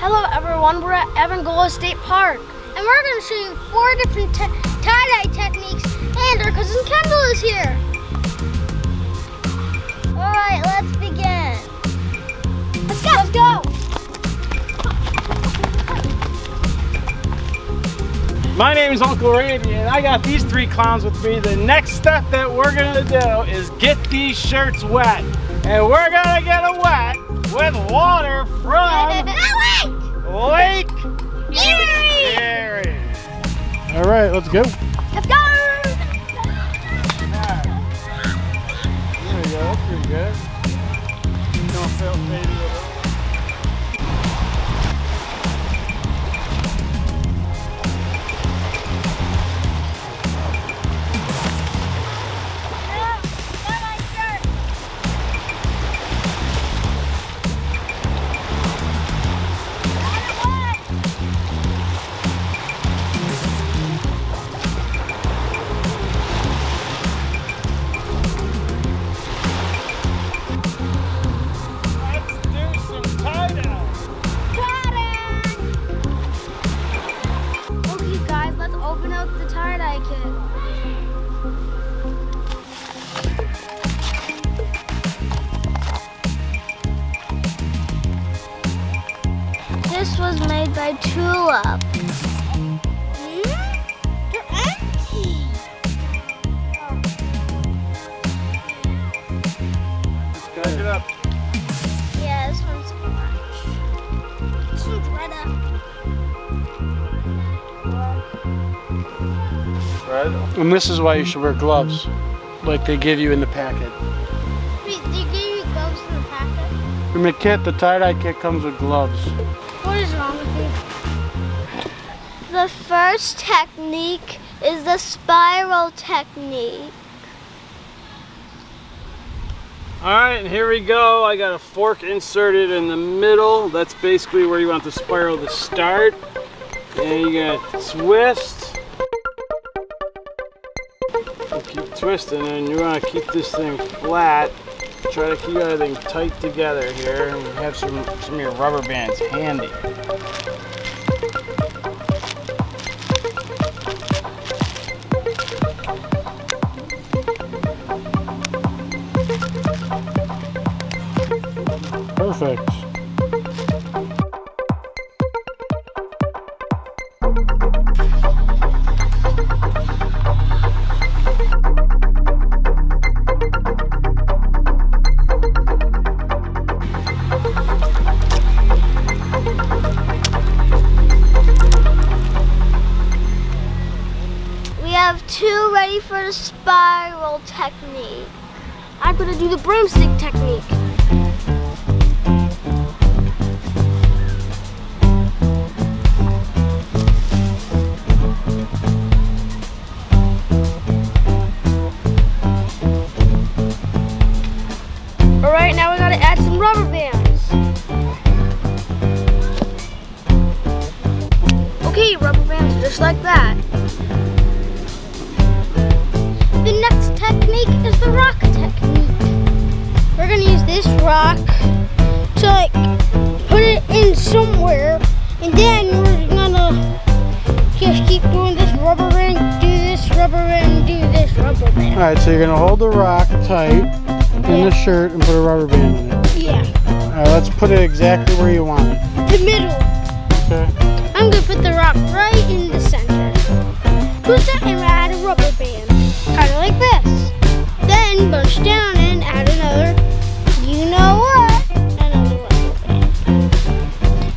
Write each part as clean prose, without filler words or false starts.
Hello everyone, we're at Evanangola State Park and we're going to show you 4 different tie-dye techniques and our cousin Kendall is here. Alright, let's begin. Let's go! Let's go! My name is Uncle Randy and I got these 3 clowns with me. The next step that we're going to do is get these shirts wet. And we're going to get them wet with water from Lake Erie. All right, let's go. Let's go. There we go. That's pretty good. Don't feel baby. Open up the tie-dye kit. This was made by Tulip. They're empty. Guys, it up. Yeah, this one's orange. This one's red up. And this is why you should wear gloves, like they give you in the packet. Wait, they give you gloves in the packet? In the kit, the tie-dye kit comes with gloves. What is wrong with you? The first technique is the spiral technique. Alright, and here we go. I got a fork inserted in the middle. That's basically where you want the spiral to start. And you gotta twist. Keep twisting, and you want to keep this thing flat. Try to keep everything tight together here, and have some of your rubber bands handy. Perfect. We have 2 ready for the spiral technique. I'm going to do the broomstick technique. Alright, now we got to add some rubber bands. Okay, rubber bands just like that. The next technique is the rock technique. We're gonna use this rock to put it in somewhere, and then we're gonna just keep doing this rubber band, do this rubber band, do this rubber band. Alright, so you're gonna hold the rock tight in the shirt and put a rubber band in it. Yeah. Alright, let's put it exactly where you want it. The middle. Okay. I'm gonna put the rock right in the center. Push that and add a rubber band. Kind of like this. Then push down and add another, you know what, another rubber band.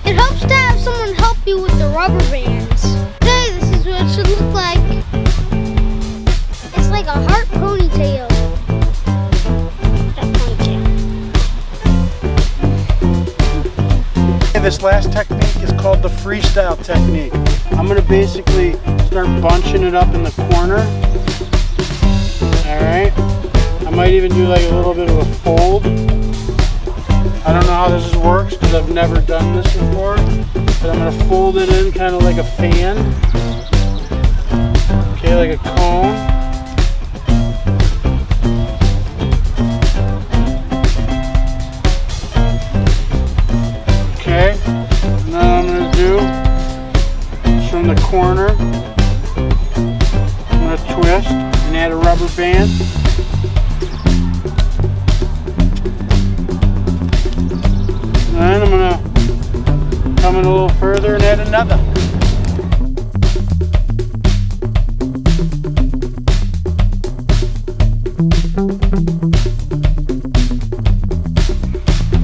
It helps to have someone help you with the rubber bands. Okay, this is what it should look like. It's like a heart ponytail. That ponytail. This last technique is called the freestyle technique. I'm going to basically start bunching it up in the corner. Alright. I might even do like a little bit of a fold. I don't know how this works because I've never done this before. But I'm going to fold it in kind of like a fan. Okay, like a cone. Okay. And then I'm fan. And I'm gonna come in a little further and add another.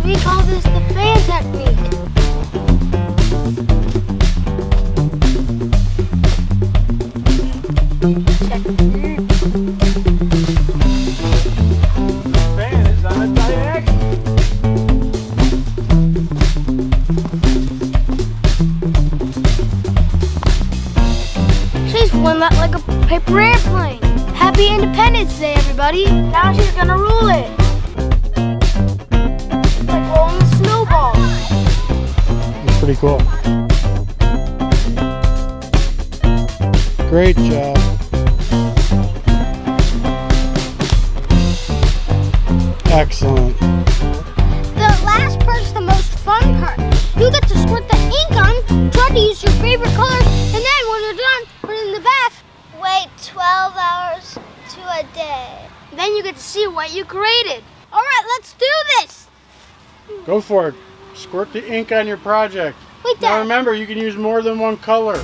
We call this the fan technique. Fan is on a diagonal. She's flown that like a paper airplane. Happy Independence Day, everybody. Now she's gonna rule it. Like rolling a snowball. It's pretty cool. Great job. Excellent. The last part's the most fun part. You get to squirt the ink on, try to use your favorite colors, and then when you're done, put it in the bath. Wait 12 hours to a day. Then you get to see what you created. All right, let's do this. Go for it. Squirt the ink on your project. Wait, Now Dad. remember, you can use more than one color.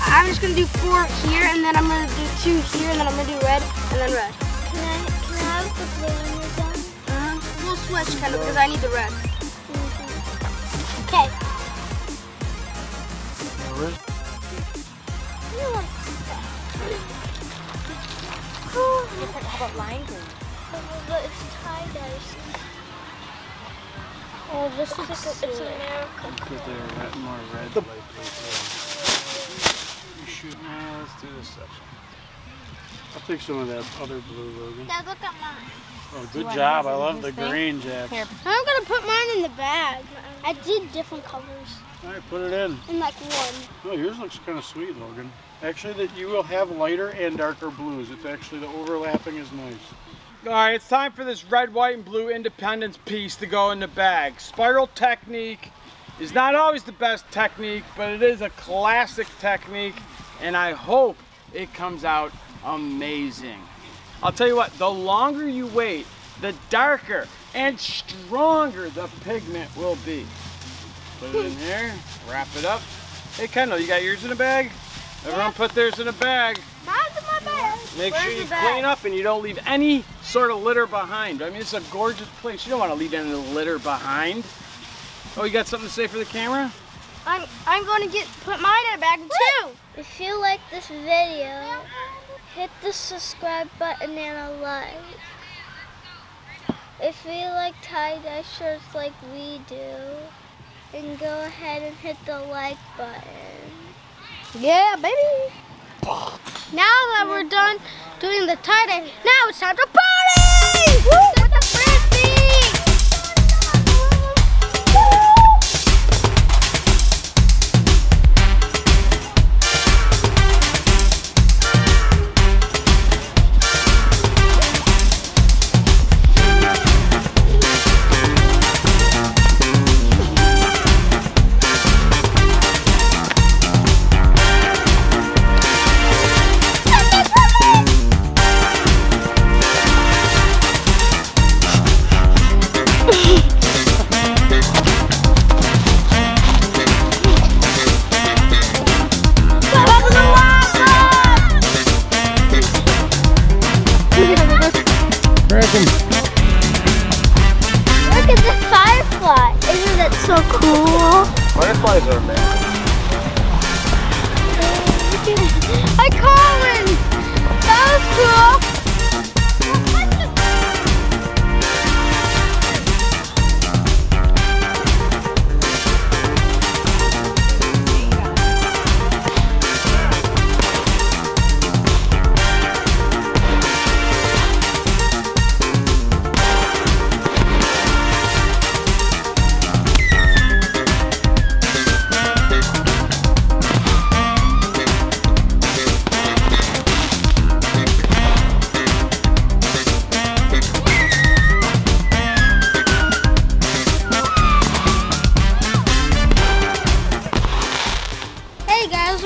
I'm just gonna do 4 here, and then I'm gonna do 2 here, and then I'm gonna do red, and then red. Can I have the blue when you're done? We'll switch kind of because I need the red. Okay. How about lime green? But it's tie-dye. Oh, this is it's America. More red. Let's do this section. I'll take some of that other blue, Logan. Dad, look at mine. Oh, good job. I love the green, Jack. Here. I'm gonna put mine in the bag. I did different colors All right, put it in. in like one. Oh, yours looks kind of sweet, Logan. Actually, that you will have lighter and darker blues. It's actually, the overlapping is nice. All right, it's time for this red, white, and blue Independence piece to go in the bag. Spiral technique is not always the best technique, but it is a classic technique, and I hope it comes out amazing. I'll tell you what, the longer you wait, the darker and stronger the pigment will be. Put it in here, wrap it up. Hey Kendall, you got yours in a bag? Everyone put theirs in a bag. Mine's in my bag. Make Where's sure you the bag? clean up and you don't leave any sort of litter behind. I mean, it's a gorgeous place. You don't want to leave any litter behind. Oh, you got something to say for the camera? I'm going to put mine in a bag too. If you like this video, hit the subscribe button and a like. If you like tie-dye shirts like we do, then go ahead and hit the like button. Yeah, baby. Now that we're done doing the tie-dye, now it's time to party! Woo! With the frisbee! Look at this firefly. Isn't it so cool? Fireflies are amazing. Hi, Colin. That was cool.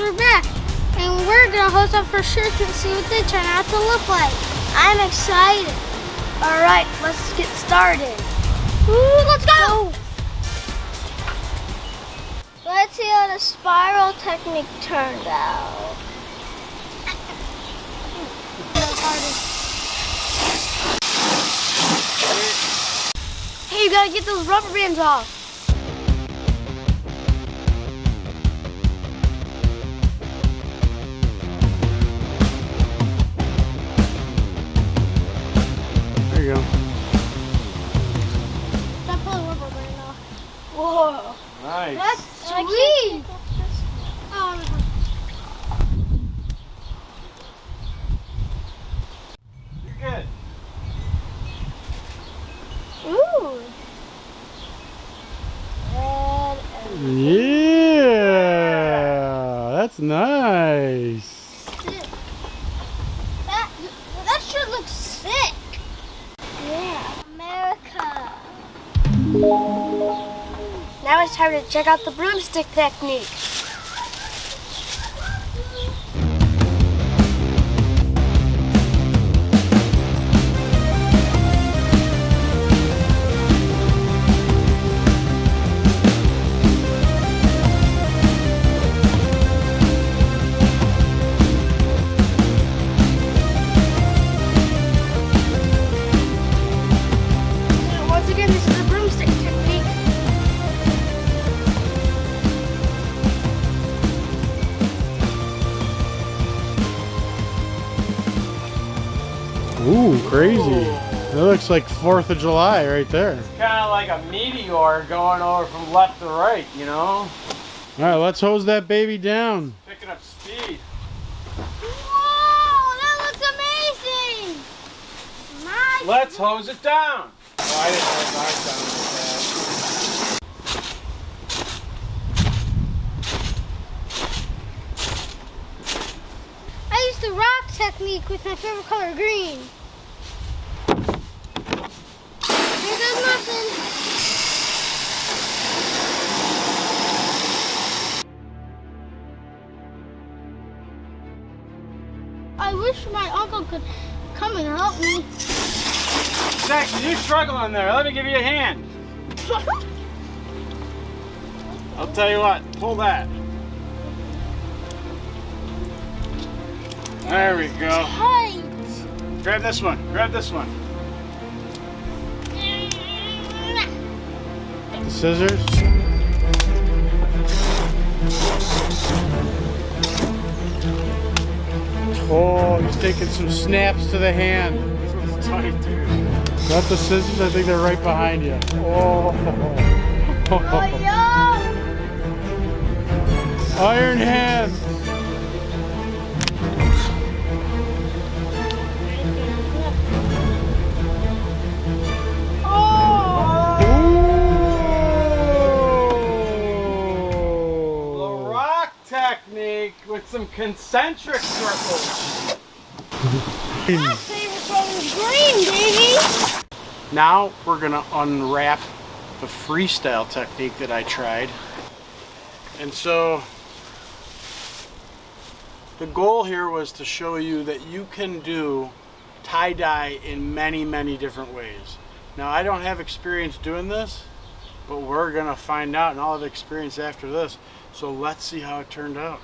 are back, and we're gonna host up for shirts and see what they turn out to look like. I'm excited. All right, let's get started. Ooh, let's go! Let's see how the spiral technique turned out. Hey, you gotta get those rubber bands off. There you go. Stop pulling rubber band off. Whoa. Nice. That's sweet! Oh, no. You're good. Ooh. Red and Yeah, that's nice. sick. That sure looks sick. Yeah. America. Now it's time to check out the broomstick technique. Once again, this is the broomstick technique. Ooh, crazy. That looks like 4th of July right there. Kind of like a meteor going over from left to right, you know? All right, let's hose that baby down. Picking up speed. Whoa, that looks amazing! My Let's hose it down. Oh, I didn't hose I used the rock technique with my favorite color, green. Here goes nothing. I wish my uncle could come and help me. Jackson, you're struggling there. Let me give you a hand. I'll tell you what, pull that. There we go. Tight. Grab this one. Grab this one. The scissors. Oh, he's taking some snaps to the hand. This one's tight, dude. Is that the scissors? I think they're right behind you. Oh. Iron hands. The rock technique with some concentric circles. My favorite color is green, baby. Now we're gonna unwrap the freestyle technique that I tried. And so the goal here was to show you that you can do tie-dye in many, many different ways. Now I don't have experience doing this, but we're gonna find out, and I'll have experience after this. So let's see how it turned out.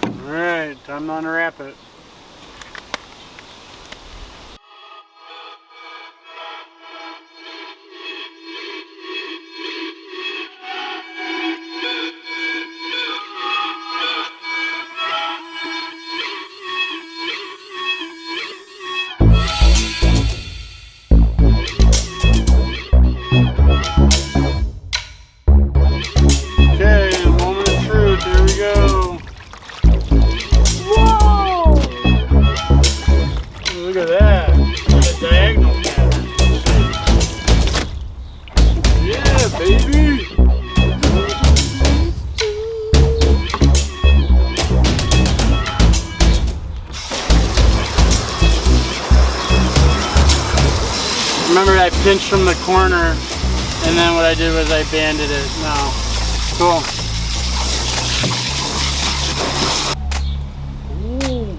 All right, time to unwrap it. Okay, moment of truth, here we go. Whoa! Look at that. Look at the diagonal pattern. Yeah, baby. Remember that pinch from the corner And then what I did was I banded it. Now, cool. Ooh.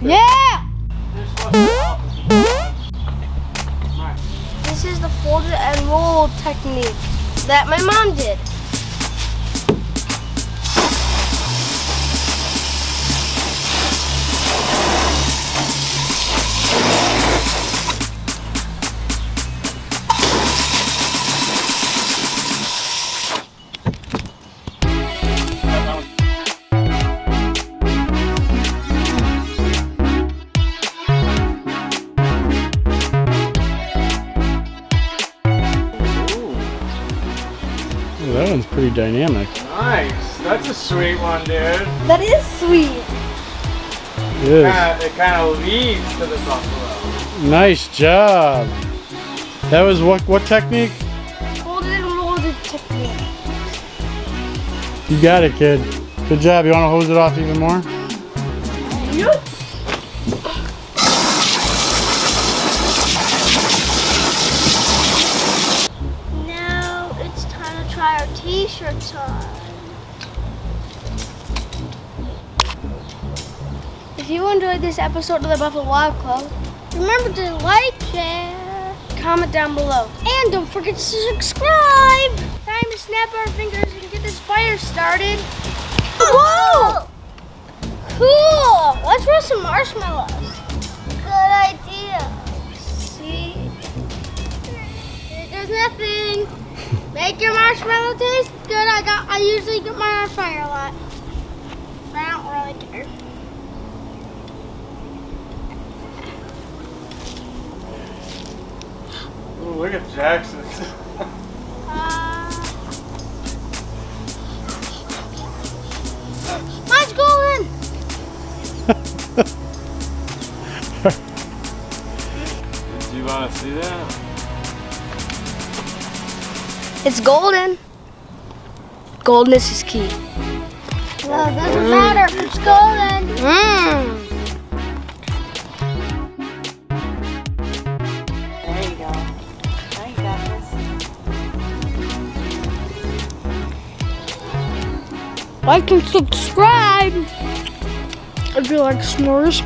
Yeah! This is the fold it and roll technique that my mom did. That one's pretty dynamic. Nice. That's a sweet one, dude. That is sweet. It is. It kind of leads to the buffalo. Nice job. That was what technique? Fold it and roll it technique. You got it, kid. Good job. You want to hose it off even more? Yep. Now it's time to try our t-shirts on. If you enjoyed this episode of the Buffalo Wild Club, Remember to like, share, comment down below. and don't forget to subscribe. Time to snap our fingers and get this fire started. Whoa! Cool! Let's roast some marshmallows. Good idea. See? Here goes nothing. Make your marshmallow taste good. I usually get mine on fire a lot. I don't really care. Ooh, look at Jackson's. Mine's golden. Do you want to see that? It's golden. Goldness is key. Well, it doesn't matter if it's golden. There you go. Now you got this. Like and subscribe if you like s'mores.